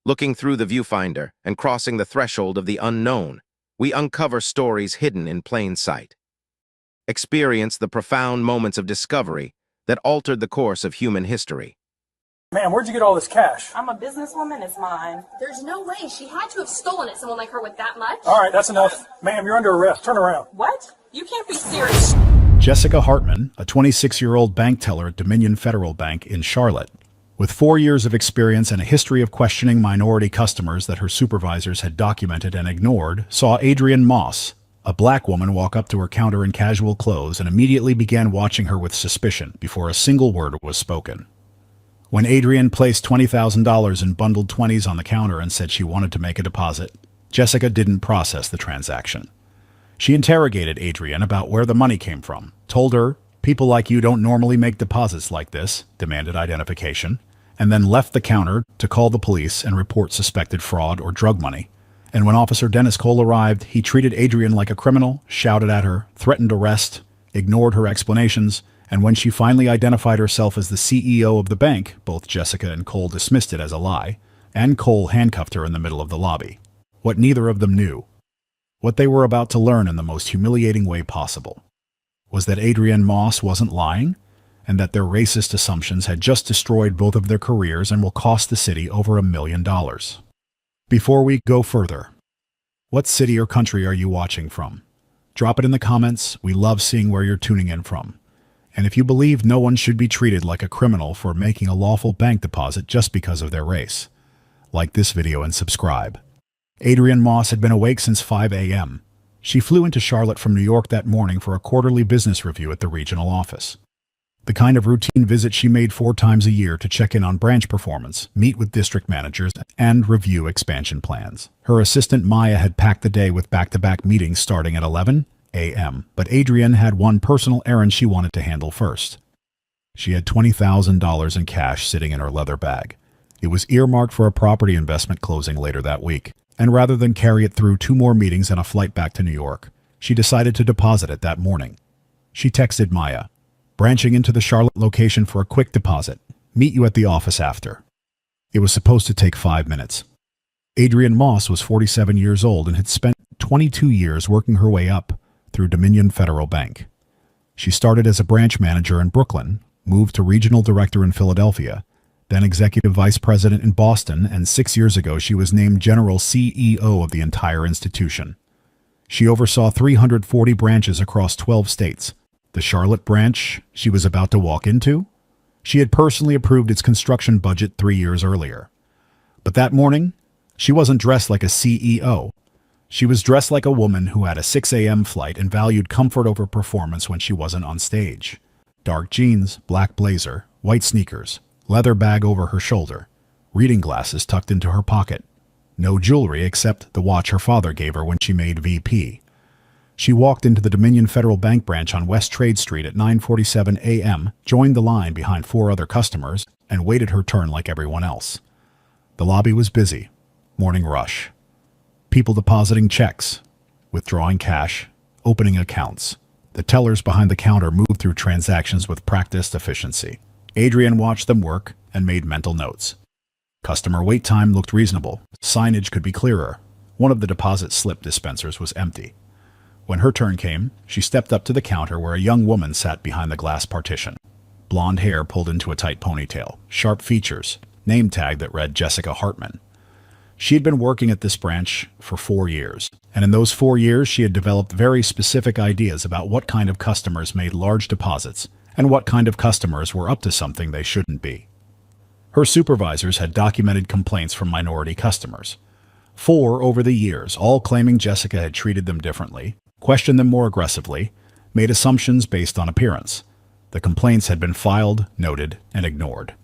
Looking through the viewfinder and crossing the threshold of the unknown, we uncover stories hidden in plain sight. Experience the profound moments of discovery that altered the course of human history. Man, where'd you get all this cash? I'm a businesswoman, it's mine. There's no way. She had to have stolen it, someone like her with that much. All right, that's enough. Ma'am, you're under arrest. Turn around. What? You can't be serious. Jessica Hartman, a 26-year-old bank teller at Dominion Federal Bank in Charlotte. With 4 years of experience and a history of questioning minority customers that her supervisors had documented and ignored, saw Adrienne Moss, a black woman, walk up to her counter in casual clothes and immediately began watching her with suspicion before a single word was spoken. When Adrienne placed $20,000 in bundled 20s on the counter and said she wanted to make a deposit, Jessica didn't process the transaction. She interrogated Adrienne about where the money came from, told her, "People like you don't normally make deposits like this," demanded identification, and then left the counter to call the police and report suspected fraud or drug money. And when Officer Dennis Cole arrived, he treated Adrienne like a criminal, shouted at her, threatened arrest, ignored her explanations, and when she finally identified herself as the CEO of the bank, both Jessica and Cole dismissed it as a lie, and Cole handcuffed her in the middle of the lobby. What neither of them knew, what they were about to learn in the most humiliating way possible, was that Adrienne Moss wasn't lying, and that their racist assumptions had just destroyed both of their careers and will cost the city over $1 million. Before we go further, what city or country are you watching from? Drop it in the comments. We love seeing where you're tuning in from. And if you believe no one should be treated like a criminal for making a lawful bank deposit just because of their race, like this video and subscribe. Adrienne Moss had been awake since 5 a.m. She flew into Charlotte from New York that morning for a quarterly business review at the regional office. The kind of routine visit she made 4 times a year to check in on branch performance, meet with district managers, and review expansion plans. Her assistant Maya had packed the day with back-to-back meetings starting at 11 a.m., but Adrienne had one personal errand she wanted to handle first. She had $20,000 in cash sitting in her leather bag. It was earmarked for a property investment closing later that week, and rather than carry it through 2 more meetings and a flight back to New York, she decided to deposit it that morning. She texted Maya, "Branching into the Charlotte location for a quick deposit. Meet you at the office after." It was supposed to take 5 minutes. Adrienne Moss was 47 years old and had spent 22 years working her way up through Dominion Federal Bank. She started as a branch manager in Brooklyn, moved to regional director in Philadelphia, then executive vice president in Boston, and 6 years ago she was named general CEO of the entire institution. She oversaw 340 branches across 12 states. The Charlotte branch she was about to walk into, she had personally approved its construction budget 3 years earlier. But that morning, she wasn't dressed like a CEO. She was dressed like a woman who had a 6 a.m. flight and valued comfort over performance when she wasn't on stage. Dark jeans, black blazer, white sneakers, leather bag over her shoulder, reading glasses tucked into her pocket. No jewelry except the watch her father gave her when she made VP. She walked into the Dominion Federal Bank branch on West Trade Street at 9:47 a.m., joined the line behind 4 other customers, and waited her turn like everyone else. The lobby was busy. Morning rush. People depositing checks, withdrawing cash, opening accounts. The tellers behind the counter moved through transactions with practiced efficiency. Adrienne watched them work and made mental notes. Customer wait time looked reasonable. Signage could be clearer. One of the deposit slip dispensers was empty. When her turn came, she stepped up to the counter where a young woman sat behind the glass partition. Blonde hair pulled into a tight ponytail, sharp features, name tag that read Jessica Hartman. She had been working at this branch for 4 years, and in those 4 years she had developed very specific ideas about what kind of customers made large deposits and what kind of customers were up to something they shouldn't be. Her supervisors had documented complaints from minority customers. 4 over the years, all claiming Jessica had treated them differently, questioned them more aggressively, made assumptions based on appearance. The complaints had been filed, noted, and ignored.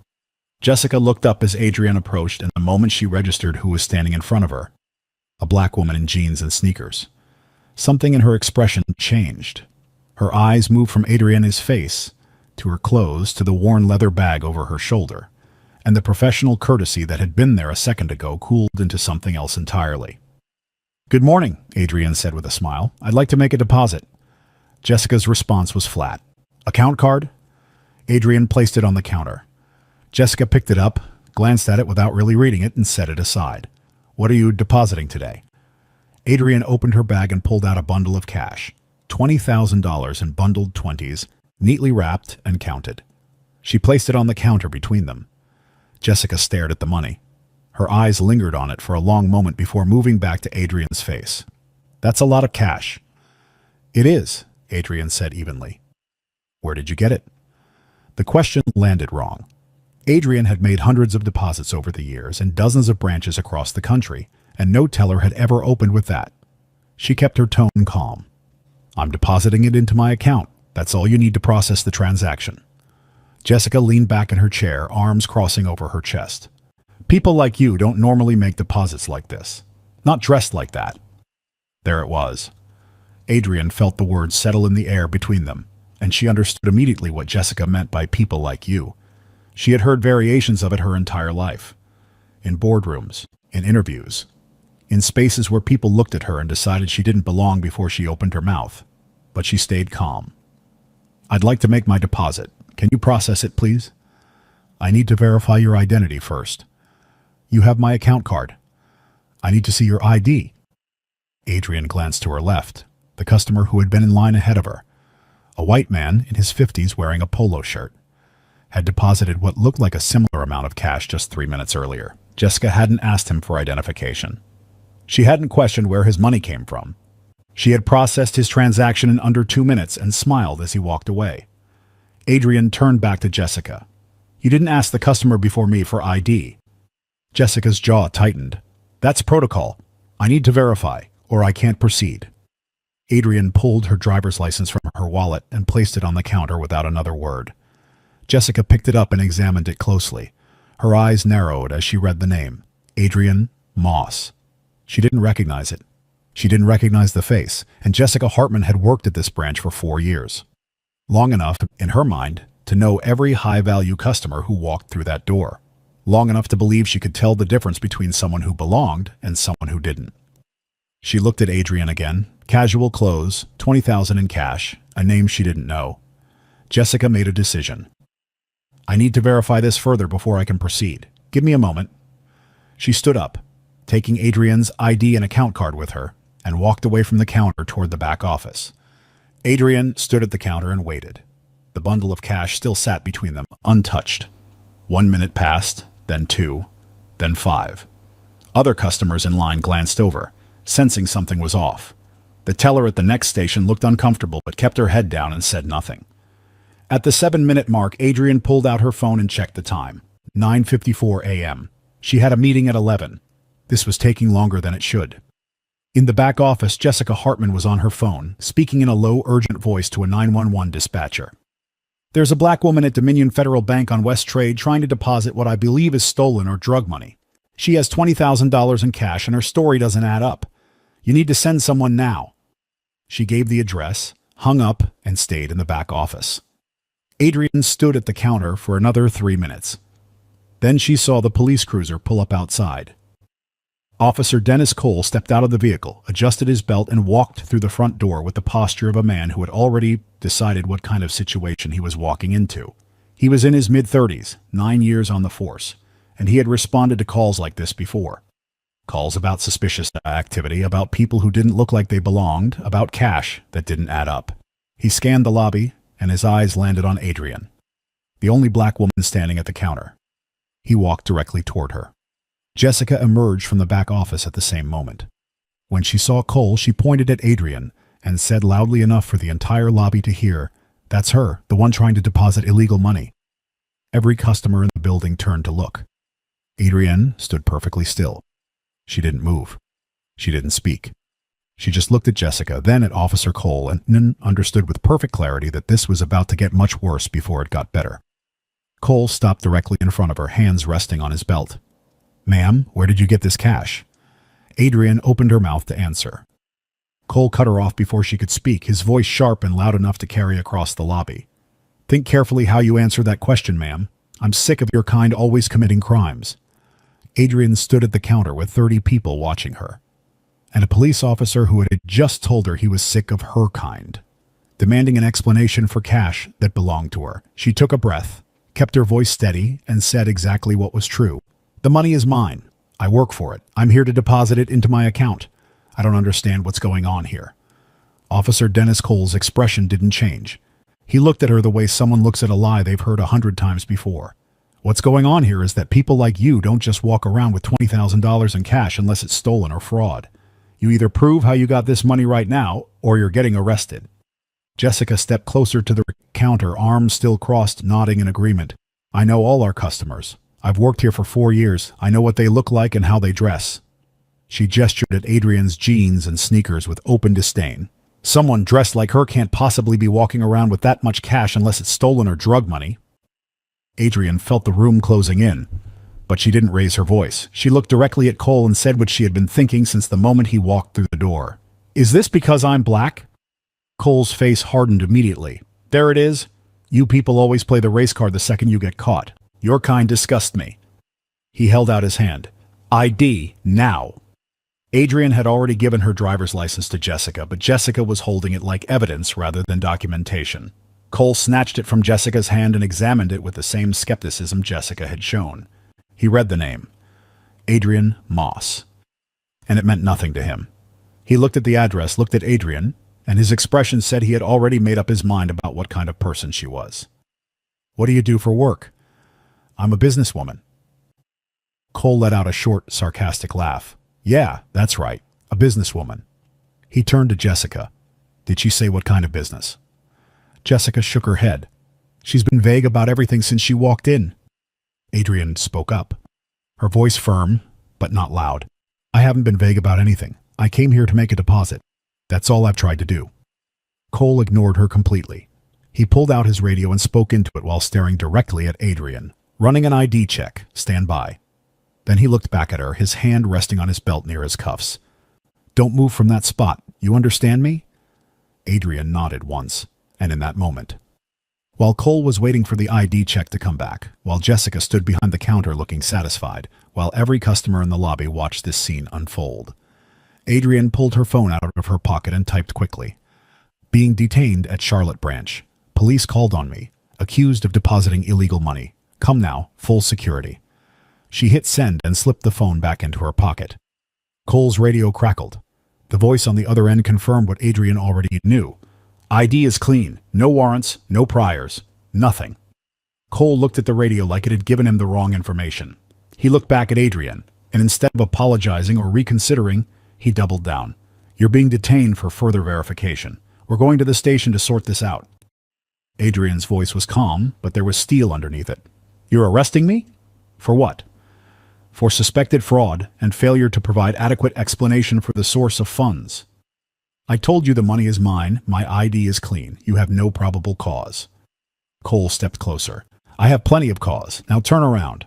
Jessica looked up as Adrienne approached, and the moment she registered who was standing in front of her, a black woman in jeans and sneakers. Something in her expression changed. Her eyes moved from Adrienne's face to her clothes to the worn leather bag over her shoulder, and the professional courtesy that had been there a second ago cooled into something else entirely. "Good morning," Adrienne said with a smile. "I'd like to make a deposit." Jessica's response was flat. "Account card?" Adrienne placed it on the counter. Jessica picked it up, glanced at it without really reading it, and set it aside. "What are you depositing today?" Adrian opened her bag and pulled out a bundle of cash. $20,000 in bundled 20s, neatly wrapped and counted. She placed it on the counter between them. Jessica stared at the money. Her eyes lingered on it for a long moment before moving back to Adrian's face. "That's a lot of cash." "It is," Adrian said evenly. "Where did you get it?" The question landed wrong. Adrian had made hundreds of deposits over the years in dozens of branches across the country, and no teller had ever opened with that. She kept her tone calm. "I'm depositing it into my account. That's all you need to process the transaction." Jessica leaned back in her chair, arms crossing over her chest. "People like you don't normally make deposits like this. Not dressed like that." There it was. Adrian felt the words settle in the air between them, and she understood immediately what Jessica meant by people like you. She had heard variations of it her entire life. In boardrooms, in interviews, in spaces where people looked at her and decided she didn't belong before she opened her mouth. But she stayed calm. "I'd like to make my deposit. Can you process it, please?" "I need to verify your identity first." "You have my account card." "I need to see your ID." Adrian glanced to her left, the customer who had been in line ahead of her. A white man in his 50s wearing a polo shirt had deposited what looked like a similar amount of cash just 3 minutes earlier. Jessica hadn't asked him for identification. She hadn't questioned where his money came from. She had processed his transaction in under 2 minutes and smiled as he walked away. Adrian turned back to Jessica. "You didn't ask the customer before me for ID." Jessica's jaw tightened. "That's protocol. I need to verify, or I can't proceed." Adrian pulled her driver's license from her wallet and placed it on the counter without another word. Jessica picked it up and examined it closely. Her eyes narrowed as she read the name, Adrian Moss. She didn't recognize it. She didn't recognize the face, and Jessica Hartman had worked at this branch for 4 years. Long enough, in her mind, to know every high-value customer who walked through that door. Long enough to believe she could tell the difference between someone who belonged and someone who didn't. She looked at Adrian again. Casual clothes, $20,000 in cash, a name she didn't know. Jessica made a decision. "I need to verify this further before I can proceed. Give me a moment." She stood up, taking Adrian's ID and account card with her, and walked away from the counter toward the back office. Adrian stood at the counter and waited. The bundle of cash still sat between them, untouched. 1 minute passed, then 2, then 5. Other customers in line glanced over, sensing something was off. The teller at the next station looked uncomfortable but kept her head down and said nothing. At the 7-minute mark, Adrian pulled out her phone and checked the time. 9:54 a.m. She had a meeting at 11. This was taking longer than it should. In the back office, Jessica Hartman was on her phone, speaking in a low, urgent voice to a 911 dispatcher. "There's a black woman at Dominion Federal Bank on West Trade trying to deposit what I believe is stolen or drug money. She has $20,000 in cash and her story doesn't add up. You need to send someone now." She gave the address, hung up, and stayed in the back office. Adrian stood at the counter for another 3 minutes. Then she saw the police cruiser pull up outside. Officer Dennis Cole stepped out of the vehicle, adjusted his belt, and walked through the front door with the posture of a man who had already decided what kind of situation he was walking into. He was in his mid-30s, 9 years on the force, and he had responded to calls like this before. Calls about suspicious activity, about people who didn't look like they belonged, about cash that didn't add up. He scanned the lobby, and his eyes landed on Adrian, the only black woman standing at the counter. He walked directly toward her. Jessica emerged from the back office at the same moment. When she saw Cole, she pointed at Adrian and said loudly enough for the entire lobby to hear, "That's her, the one trying to deposit illegal money." Every customer in the building turned to look. Adrian stood perfectly still. She didn't move. She didn't speak. She just looked at Jessica, then at Officer Cole, and understood with perfect clarity that this was about to get much worse before it got better. Cole stopped directly in front of her, hands resting on his belt. "Ma'am, where did you get this cash?" Adrian opened her mouth to answer. Cole cut her off before she could speak, his voice sharp and loud enough to carry across the lobby. "Think carefully how you answer that question, ma'am. I'm sick of your kind always committing crimes." Adrian stood at the counter with 30 people watching her, and a police officer who had just told her he was sick of her kind, demanding an explanation for cash that belonged to her. She took a breath, kept her voice steady, and said exactly what was true. The money is mine. I work for it. I'm here to deposit it into my account. I don't understand what's going on here. Officer Dennis Cole's expression didn't change. He looked at her the way someone looks at a lie they've heard 100 times before. What's going on here is that people like you don't just walk around with $20,000 in cash unless it's stolen or fraud. You either prove how you got this money right now, or you're getting arrested. Jessica stepped closer to the counter, arms still crossed, nodding in agreement. I know all our customers. I've worked here for 4 years. I know what they look like and how they dress. She gestured at Adrian's jeans and sneakers with open disdain. Someone dressed like her can't possibly be walking around with that much cash unless it's stolen or drug money. Adrian felt the room closing in, but she didn't raise her voice. She looked directly at Cole and said what she had been thinking since the moment he walked through the door. Is this because I'm black? Cole's face hardened immediately. There it is. You people always play the race card the second you get caught. Your kind disgust me. He held out his hand. ID, now. Adrian had already given her driver's license to Jessica, but Jessica was holding it like evidence rather than documentation. Cole snatched it from Jessica's hand and examined it with the same skepticism Jessica had shown. He read the name, Adrian Moss, and it meant nothing to him. He looked at the address, looked at Adrian, and his expression said he had already made up his mind about what kind of person she was. What do you do for work? I'm a businesswoman. Cole let out a short, sarcastic laugh. Yeah, that's right, a businesswoman. He turned to Jessica. Did she say what kind of business? Jessica shook her head. She's been vague about everything since she walked in. Adrian spoke up, her voice firm, but not loud. I haven't been vague about anything. I came here to make a deposit. That's all I've tried to do. Cole ignored her completely. He pulled out his radio and spoke into it while staring directly at Adrian. Running an ID check. Stand by. Then he looked back at her, his hand resting on his belt near his cuffs. Don't move from that spot. You understand me? Adrian nodded once, and in that moment. While Cole was waiting for the ID check to come back, while Jessica stood behind the counter looking satisfied, while every customer in the lobby watched this scene unfold, Adrian pulled her phone out of her pocket and typed quickly. Being detained at Charlotte branch. Police called on me, accused of depositing illegal money. Come now, full security. She hit send and slipped the phone back into her pocket. Cole's radio crackled. The voice on the other end confirmed what Adrian already knew. ID is clean. No warrants, no priors, nothing. Cole looked at the radio like it had given him the wrong information. He looked back at Adrian, and instead of apologizing or reconsidering, he doubled down. You're being detained for further verification. We're going to the station to sort this out. Adrian's voice was calm, but there was steel underneath it. You're arresting me? For what? For suspected fraud and failure to provide adequate explanation for the source of funds. I told you the money is mine, my ID is clean, you have no probable cause. Cole stepped closer. I have plenty of cause, now turn around.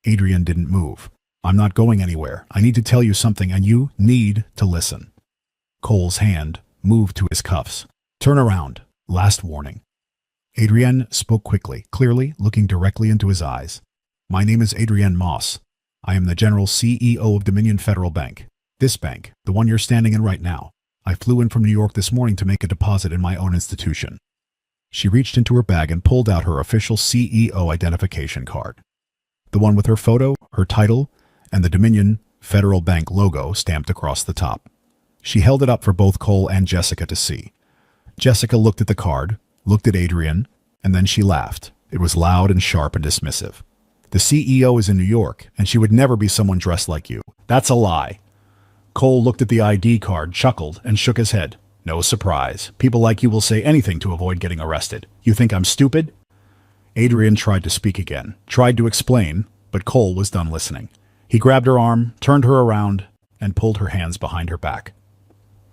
Adrian didn't move. I'm not going anywhere. I need to tell you something and you need to listen. Cole's hand moved to his cuffs. Turn around. Last warning. Adrian spoke quickly, clearly, looking directly into his eyes. My name is Adrian Moss. I am the General CEO of Dominion Federal Bank. This bank, the one you're standing in right now. I flew in from New York this morning to make a deposit in my own institution. She reached into her bag and pulled out her official CEO identification card. The one with her photo, her title, and the Dominion Federal Bank logo stamped across the top. She held it up for both Cole and Jessica to see. Jessica looked at the card, looked at Adrian, and then she laughed. It was loud and sharp and dismissive. The CEO is in New York, and she would never be someone dressed like you. That's a lie. Cole looked at the ID card, chuckled, and shook his head. No surprise. People like you will say anything to avoid getting arrested. You think I'm stupid? Adrian tried to speak again, tried to explain, but Cole was done listening. He grabbed her arm, turned her around, and pulled her hands behind her back.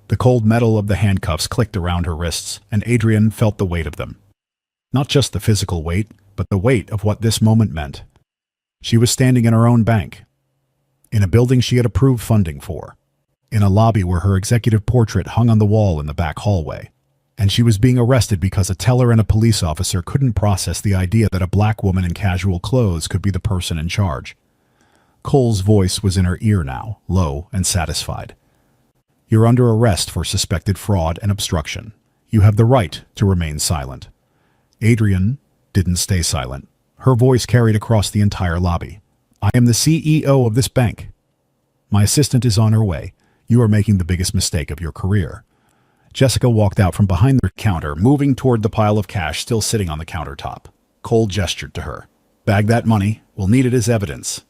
The cold metal of the handcuffs clicked around her wrists, and Adrian felt the weight of them. Not just the physical weight, but the weight of what this moment meant. She was standing in her own bank, in a building she had approved funding for, in a lobby where her executive portrait hung on the wall in the back hallway, and she was being arrested because a teller and a police officer couldn't process the idea that a black woman in casual clothes could be the person in charge. Cole's voice was in her ear now, low and satisfied. You're under arrest for suspected fraud and obstruction. You have the right to remain silent. Adrian didn't stay silent. Her voice carried across the entire lobby. "I am the CEO of this bank. My assistant is on her way. You are making the biggest mistake of your career." Jessica walked out from behind the counter, moving toward the pile of cash still sitting on the countertop. Cole gestured to her. "Bag that money. We'll need it as evidence."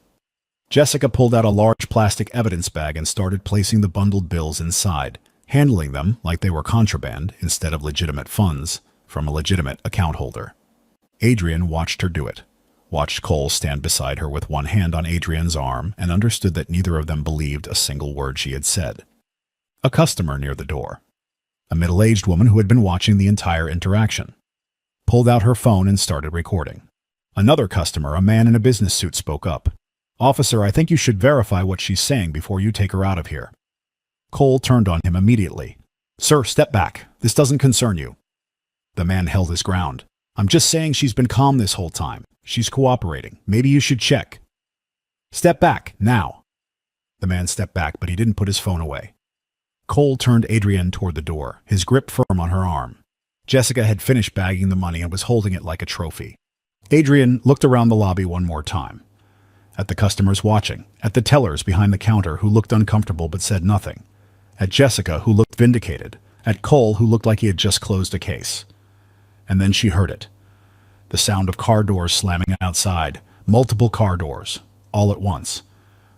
Jessica pulled out a large plastic evidence bag and started placing the bundled bills inside, handling them like they were contraband instead of legitimate funds from a legitimate account holder. Adrian watched her do it, watched Cole stand beside her with one hand on Adrian's arm, and understood that neither of them believed a single word she had said. A customer near the door, a middle-aged woman who had been watching the entire interaction, pulled out her phone and started recording. Another customer, a man in a business suit, spoke up. "Officer, I think you should verify what she's saying before you take her out of here." Cole turned on him immediately. "Sir, step back. This doesn't concern you." The man held his ground. "I'm just saying she's been calm this whole time. She's cooperating. Maybe you should check." "Step back, now." The man stepped back, but he didn't put his phone away. Cole turned Adrian toward the door, his grip firm on her arm. Jessica had finished bagging the money and was holding it like a trophy. Adrian looked around the lobby one more time. At the customers watching, at the tellers behind the counter who looked uncomfortable but said nothing, at Jessica who looked vindicated, at Cole who looked like he had just closed a case. And then she heard it. The sound of car doors slamming outside, multiple car doors, all at once.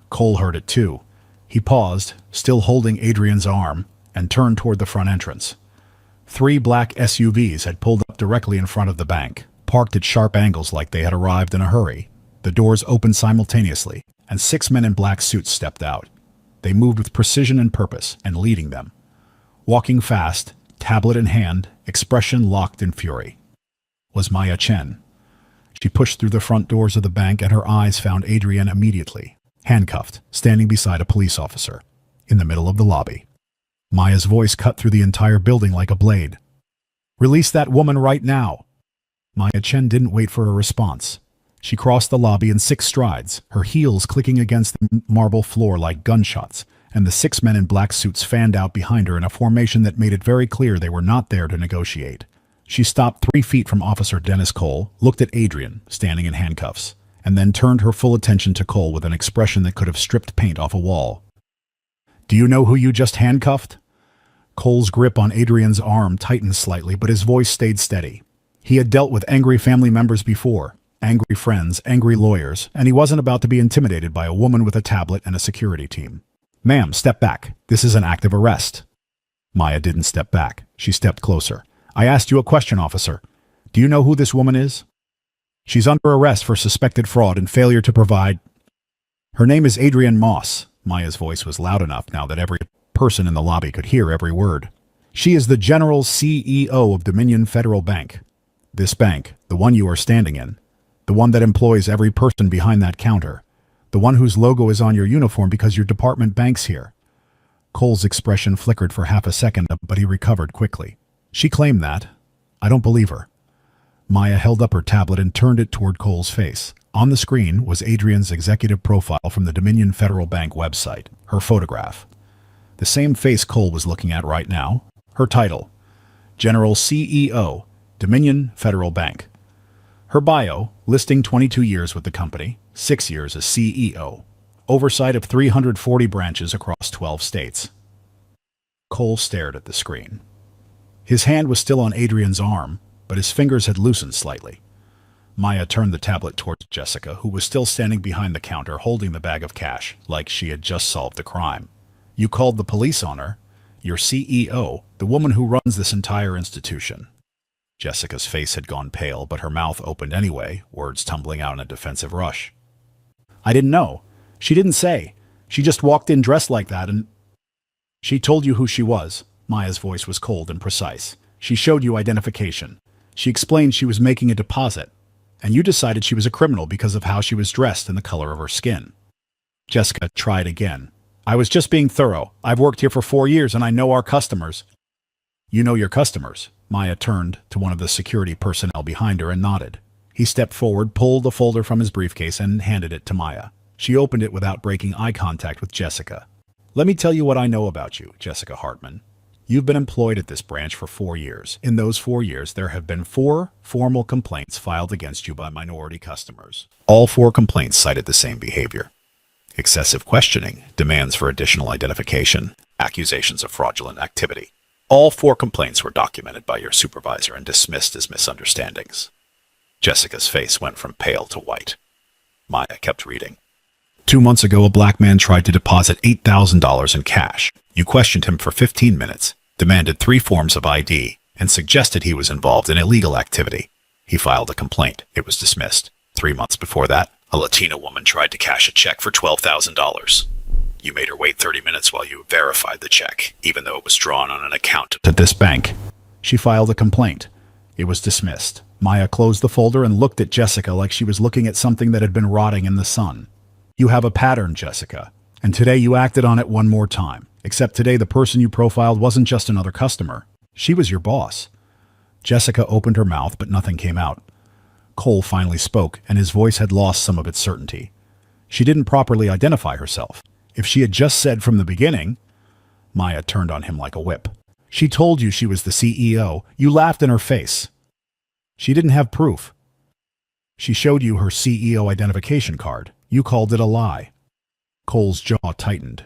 Cole heard it too. He paused, still holding Adrian's arm, and turned toward the front entrance. 3 black SUVs had pulled up directly in front of the bank, parked at sharp angles like they had arrived in a hurry. The doors opened simultaneously, and 6 men in black suits stepped out. They moved with precision and purpose, and leading them. Walking fast, tablet in hand, expression locked in fury, was Maya Chen. She pushed through the front doors of the bank, and her eyes found Adrian immediately, handcuffed, standing beside a police officer, in the middle of the lobby. Maya's voice cut through the entire building like a blade. "Release that woman right now!" Maya Chen didn't wait for a response. She crossed the lobby in 6 strides, her heels clicking against the marble floor like gunshots, and the 6 men in black suits fanned out behind her in a formation that made it very clear they were not there to negotiate. She stopped 3 feet from Officer Dennis Cole, looked at Adrian, standing in handcuffs, and then turned her full attention to Cole with an expression that could have stripped paint off a wall. "Do you know who you just handcuffed?" Cole's grip on Adrian's arm tightened slightly, but his voice stayed steady. He had dealt with angry family members before, angry friends, angry lawyers, and he wasn't about to be intimidated by a woman with a tablet and a security team. "Ma'am, step back. This is an active arrest." Maya didn't step back. She stepped closer. "I asked you a question, officer. Do you know who this woman is?" "She's under arrest for suspected fraud and failure to provide—" "Her name is Adrian Moss." Maya's voice was loud enough now that every person in the lobby could hear every word. "She is the General CEO of Dominion Federal Bank. This bank, the one you are standing in, the one that employs every person behind that counter, the one whose logo is on your uniform because your department banks here." Cole's expression flickered for half a second, but he recovered quickly. "She claimed that. I don't believe her." Maya held up her tablet and turned it toward Cole's face. On the screen was Adrian's executive profile from the Dominion Federal Bank website, her photograph. The same face Cole was looking at right now. Her title, General CEO, Dominion Federal Bank. Her bio, listing 22 years with the company, 6 years as CEO, oversight of 340 branches across 12 states. Cole stared at the screen. His hand was still on Adrian's arm, but his fingers had loosened slightly. Maya turned the tablet towards Jessica, who was still standing behind the counter holding the bag of cash, like she had just solved the crime. "You called the police on her? Your CEO, the woman who runs this entire institution." Jessica's face had gone pale, but her mouth opened anyway, words tumbling out in a defensive rush. "I didn't know. She didn't say. She just walked in dressed like that and—" "She told you who she was." Maya's voice was cold and precise. "She showed you identification. She explained she was making a deposit, and you decided she was a criminal because of how she was dressed and the color of her skin." Jessica tried again. "I was just being thorough. I've worked here for 4 years and I know our customers." "You know your customers." Maya turned to one of the security personnel behind her and nodded. He stepped forward, pulled a folder from his briefcase, and handed it to Maya. She opened it without breaking eye contact with Jessica. "Let me tell you what I know about you, Jessica Hartman. You've been employed at this branch for 4 years. In those 4 years, there have been 4 formal complaints filed against you by minority customers. All 4 complaints cited the same behavior: excessive questioning, demands for additional identification, accusations of fraudulent activity. All 4 complaints were documented by your supervisor and dismissed as misunderstandings. Jessica's face went from pale to white. Maya kept reading. 2 months ago, a black man tried to deposit $8,000 in cash. You questioned him for 15 minutes, demanded 3 forms of ID, and suggested he was involved in illegal activity. He filed a complaint. It was dismissed. 3 months before that, a Latina woman tried to cash a check for $12,000. You made her wait 30 minutes while you verified the check, even though it was drawn on an account at this bank. She filed a complaint. It was dismissed. Maya closed the folder and looked at Jessica like she was looking at something that had been rotting in the sun. You have a pattern, Jessica, and today you acted on it one more time. Except today the person you profiled wasn't just another customer. She was your boss. Jessica opened her mouth, but nothing came out. Cole finally spoke, and his voice had lost some of its certainty. She didn't properly identify herself. If she had just said from the beginning... Maya turned on him like a whip. She told you she was the CEO. You laughed in her face. She didn't have proof. She showed you her CEO identification card. You called it a lie. Cole's jaw tightened.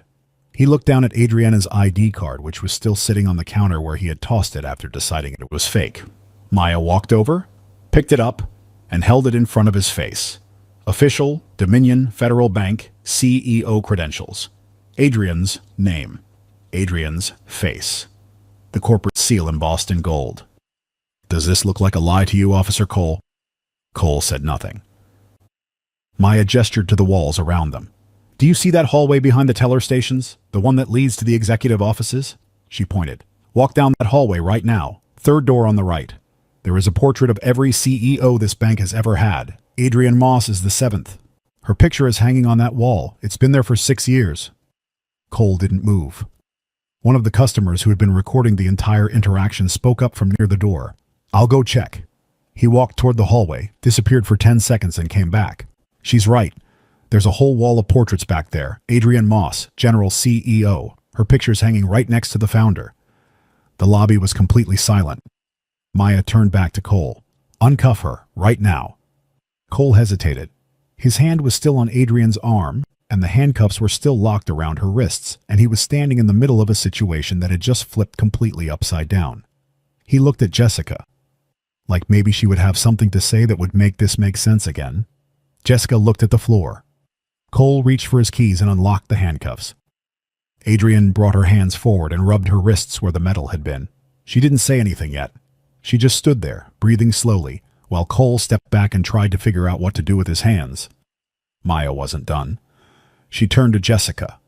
He looked down at Adriana's ID card, which was still sitting on the counter where he had tossed it after deciding it was fake. Maya walked over, picked it up, and held it in front of his face. Official, Dominion Federal Bank, CEO credentials. Adrian's name. Adrian's face. The corporate seal embossed in gold. Does this look like a lie to you, Officer Cole? Cole said nothing. Maya gestured to the walls around them. Do you see that hallway behind the teller stations? The one that leads to the executive offices? She pointed. Walk down that hallway right now. 3rd door on the right. There is a portrait of every CEO this bank has ever had. Adrian Moss is the 7th. Her picture is hanging on that wall. It's been there for 6 years. Cole didn't move. One of the customers who had been recording the entire interaction spoke up from near the door. I'll go check. He walked toward the hallway, disappeared for 10 seconds and came back. She's right. There's a whole wall of portraits back there. Adrian Moss, General CEO. Her picture's hanging right next to the founder. The lobby was completely silent. Maya turned back to Cole. Uncuff her, right now. Cole hesitated. His hand was still on Adrian's arm, and the handcuffs were still locked around her wrists, and he was standing in the middle of a situation that had just flipped completely upside down. He looked at Jessica. Like maybe she would have something to say that would make this make sense again. Jessica looked at the floor. Cole reached for his keys and unlocked the handcuffs. Adrian brought her hands forward and rubbed her wrists where the metal had been. She didn't say anything yet. She just stood there, breathing slowly, while Cole stepped back and tried to figure out what to do with his hands. Maya wasn't done. She turned to Jessica.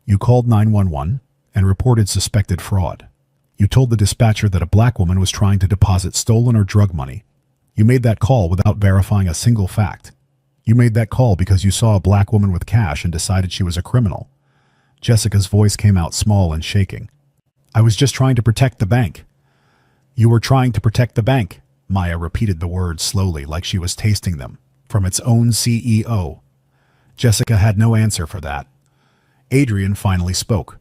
You called 911 and reported suspected fraud. You told the dispatcher that a black woman was trying to deposit stolen or drug money. You made that call without verifying a single fact. You made that call because you saw a black woman with cash and decided she was a criminal. Jessica's voice came out small and shaking. I was just trying to protect the bank. You were trying to protect the bank. Maya repeated the words slowly, like she was tasting them, from its own CEO. Jessica had no answer for that. Adrian finally spoke.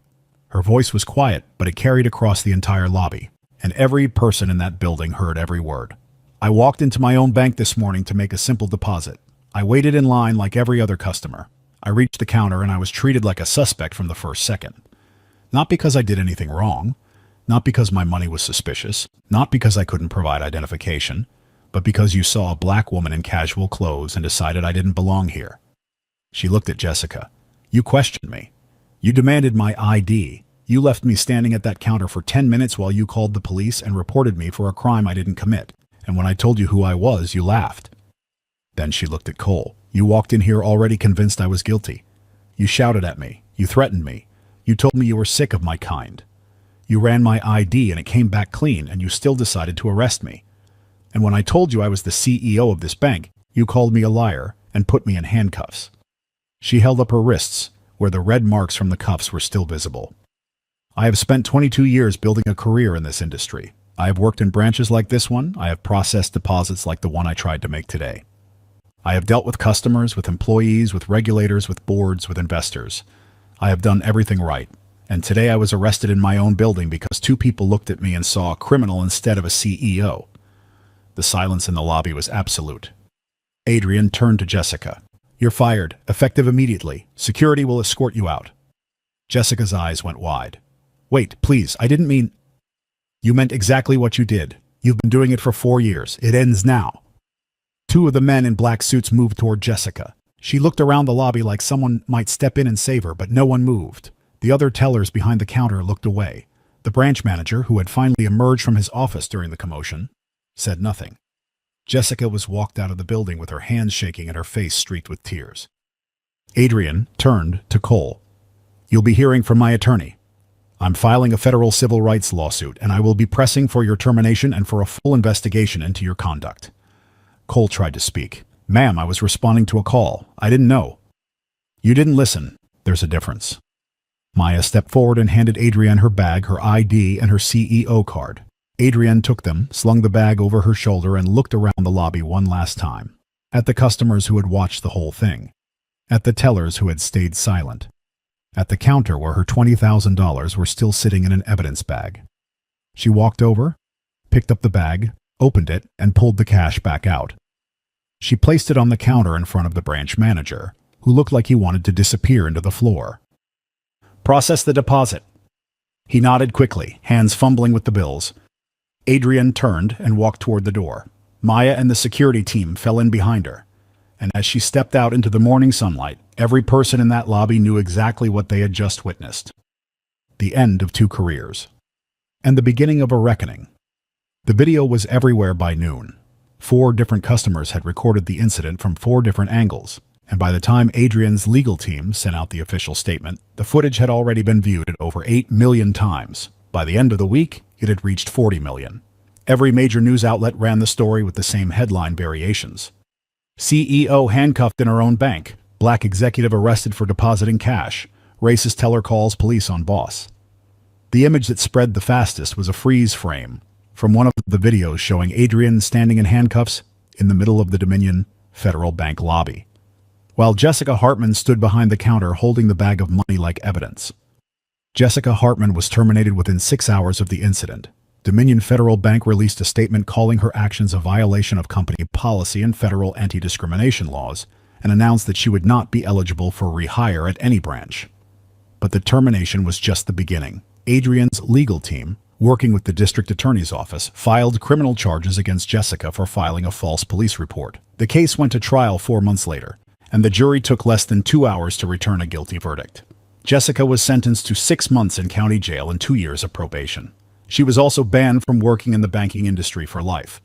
Her voice was quiet, but it carried across the entire lobby, and every person in that building heard every word. I walked into my own bank this morning to make a simple deposit. I waited in line like every other customer. I reached the counter and I was treated like a suspect from the first second. Not because I did anything wrong, not because my money was suspicious, not because I couldn't provide identification, but because you saw a black woman in casual clothes and decided I didn't belong here. She looked at Jessica. You questioned me. You demanded my ID. You left me standing at that counter for 10 minutes while you called the police and reported me for a crime I didn't commit. And when I told you who I was, you laughed. Then she looked at Cole. You walked in here already convinced I was guilty. You shouted at me. You threatened me. You told me you were sick of my kind. You ran my ID and it came back clean, and you still decided to arrest me. And when I told you I was the CEO of this bank, you called me a liar and put me in handcuffs. She held up her wrists, where the red marks from the cuffs were still visible. I have spent 22 years building a career in this industry. I have worked in branches like this one. I have processed deposits like the one I tried to make today. I have dealt with customers, with employees, with regulators, with boards, with investors. I have done everything right, And today I was arrested in my own building because two people looked at me and saw a criminal instead of a CEO. The silence in the lobby was absolute. Adrian turned to Jessica. You're fired, effective immediately. Security will escort you out. Jessica's eyes went wide. Wait, please, I didn't mean... You meant exactly what you did. You've been doing it for 4 years. It ends now. Two of the men in black suits moved toward Jessica. She looked around the lobby like someone might step in and save her, but no one moved. The other tellers behind the counter looked away. The branch manager, who had finally emerged from his office during the commotion, said nothing. Jessica was walked out of the building with her hands shaking and her face streaked with tears. Adrian turned to Cole. You'll be hearing from my attorney. I'm filing a federal civil rights lawsuit, and I will be pressing for your termination and for a full investigation into your conduct. Cole tried to speak. Ma'am, I was responding to a call. I didn't know. You didn't listen. There's a difference. Maya stepped forward and handed Adrienne her bag, her ID, and her CEO card. Adrienne took them, slung the bag over her shoulder, and looked around the lobby one last time. At the customers who had watched the whole thing. At the tellers who had stayed silent. At the counter where her $20,000 were still sitting in an evidence bag. She walked over, picked up the bag, opened it, and pulled the cash back out. She placed it on the counter in front of the branch manager, who looked like he wanted to disappear into the floor. Process the deposit. He nodded quickly, hands fumbling with the bills. Adrienne turned and walked toward the door. Maya and the security team fell in behind her, and as she stepped out into the morning sunlight, every person in that lobby knew exactly what they had just witnessed. The end of 2 careers. And the beginning of a reckoning. The video was everywhere by noon. 4 different customers had recorded the incident from 4 different angles, and by the time Adrienne's legal team sent out the official statement, the footage had already been viewed over 8 million times. By the end of the week, it had reached 40 million. Every major news outlet ran the story with the same headline variations. CEO handcuffed in her own bank. Black executive arrested for depositing cash. Racist teller calls police on boss. The image that spread the fastest was a freeze frame from one of the videos showing Adrienne standing in handcuffs in the middle of the Dominion Federal Bank lobby, while Jessica Hartman stood behind the counter holding the bag of money like evidence. Jessica Hartman was terminated within 6 hours of the incident. Dominion Federal Bank released a statement calling her actions a violation of company policy and federal anti-discrimination laws, and announced that she would not be eligible for rehire at any branch. But the termination was just the beginning. Adrienne's legal team, working with the district attorney's office, filed criminal charges against Jessica for filing a false police report. The case went to trial 4 months later, and the jury took less than 2 hours to return a guilty verdict. Jessica was sentenced to 6 months in county jail and 2 years of probation. She was also banned from working in the banking industry for life.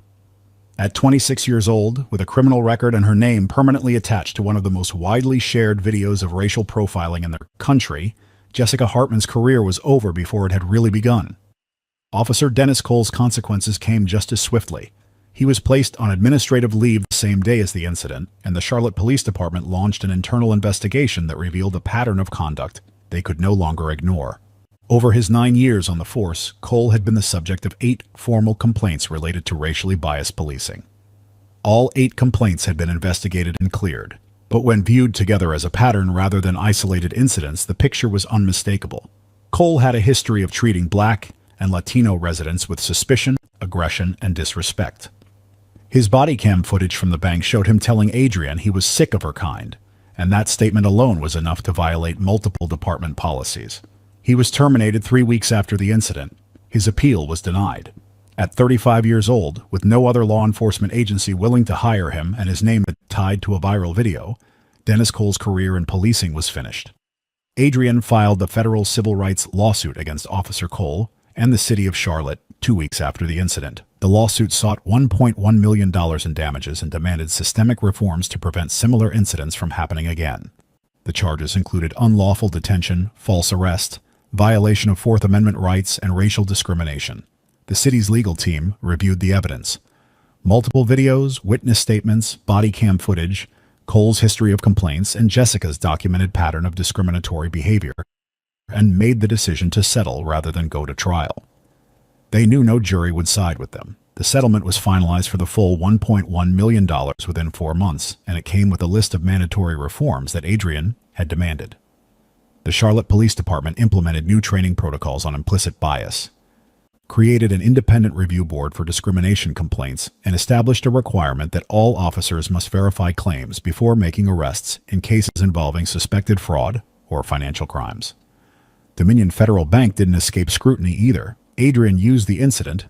At 26 years old, with a criminal record and her name permanently attached to one of the most widely shared videos of racial profiling in the country, Jessica Hartman's career was over before it had really begun. Officer Dennis Cole's consequences came just as swiftly. He was placed on administrative leave the same day as the incident, and the Charlotte Police Department launched an internal investigation that revealed a pattern of conduct they could no longer ignore. Over his 9 years on the force, Cole had been the subject of 8 formal complaints related to racially biased policing. All 8 complaints had been investigated and cleared, but when viewed together as a pattern rather than isolated incidents, the picture was unmistakable. Cole had a history of treating Black and Latino residents with suspicion, aggression, and disrespect. His Bodycam footage from the bank showed him telling Adrienne he was sick of her kind, and that statement alone was enough to violate multiple department policies. He was terminated 3 weeks after the incident. His appeal was denied. At 35 years old, with no other law enforcement agency willing to hire him and his name tied to a viral video, Dennis Cole's career in policing was finished. Adrienne filed the federal civil rights lawsuit against Officer Cole and the city of Charlotte 2 weeks after the incident. The lawsuit sought $1.1 million in damages and demanded systemic reforms to prevent similar incidents from happening again. The charges included unlawful detention, false arrest, violation of Fourth Amendment rights, and racial discrimination. The city's legal team reviewed the evidence. Multiple videos, witness statements, body cam footage, Cole's history of complaints, and Jessica's documented pattern of discriminatory behavior, and made the decision to settle rather than go to trial. They knew no jury would side with them. The settlement was finalized for the full $1.1 million within 4 months, and it came with a list of mandatory reforms that Adrienne had demanded. The Charlotte Police Department implemented new training protocols on implicit bias, created an independent review board for discrimination complaints, and established a requirement that all officers must verify claims before making arrests in cases involving suspected fraud or financial crimes. Dominion Federal Bank didn't escape scrutiny either. Adrienne used the incident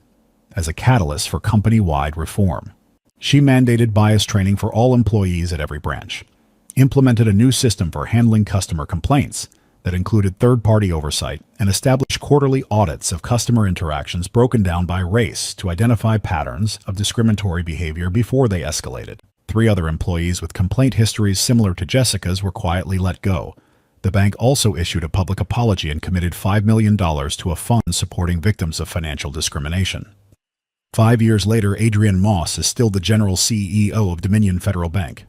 as a catalyst for company-wide reform. She mandated bias training for all employees at every branch, implemented a new system for handling customer complaints that included third-party oversight, and established quarterly audits of customer interactions broken down by race to identify patterns of discriminatory behavior before they escalated. 3 other employees with complaint histories similar to Jessica's were quietly let go. The bank also issued a public apology and committed $5 million to a fund supporting victims of financial discrimination. 5 years later, Adrienne Moss is still the general CEO of Dominion Federal Bank.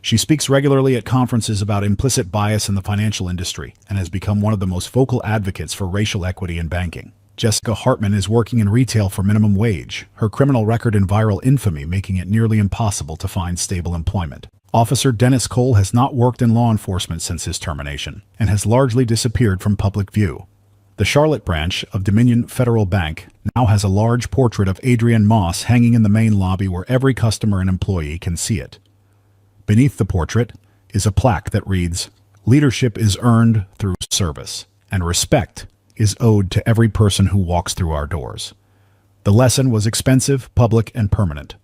She speaks regularly at conferences about implicit bias in the financial industry and has become one of the most vocal advocates for racial equity in banking. Jessica Hartman is working in retail for minimum wage, her criminal record and viral infamy making it nearly impossible to find stable employment. Officer Dennis Cole has not worked in law enforcement since his termination and has largely disappeared from public view. The Charlotte branch of Dominion Federal Bank now has a large portrait of Adrienne Moss hanging in the main lobby where every customer and employee can see it. Beneath the portrait is a plaque that reads, "Leadership is earned through service, and respect is owed to every person who walks through our doors." The lesson was expensive, public, and permanent.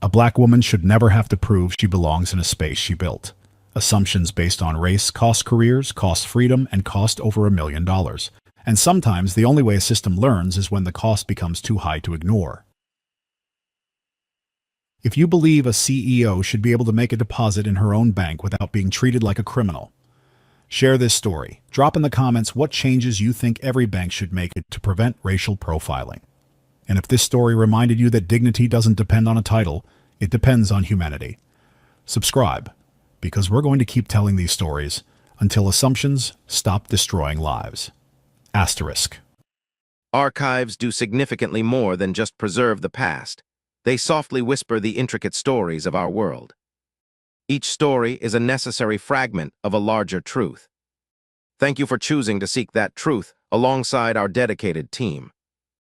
A black woman should never have to prove she belongs in a space she built. Assumptions based on race cost careers, cost freedom, and cost over $1 million. And sometimes the only way a system learns is when the cost becomes too high to ignore. If you believe a CEO should be able to make a deposit in her own bank without being treated like a criminal, share this story. Drop in the comments what changes you think every bank should make to prevent racial profiling. And if this story reminded you that dignity doesn't depend on a title, it depends on humanity. Subscribe, because we're going to keep telling these stories until assumptions stop destroying lives. Asterisk. Archives do significantly more than just preserve the past. They softly whisper the intricate stories of our world. Each story is a necessary fragment of a larger truth. Thank you for choosing to seek that truth alongside our dedicated team.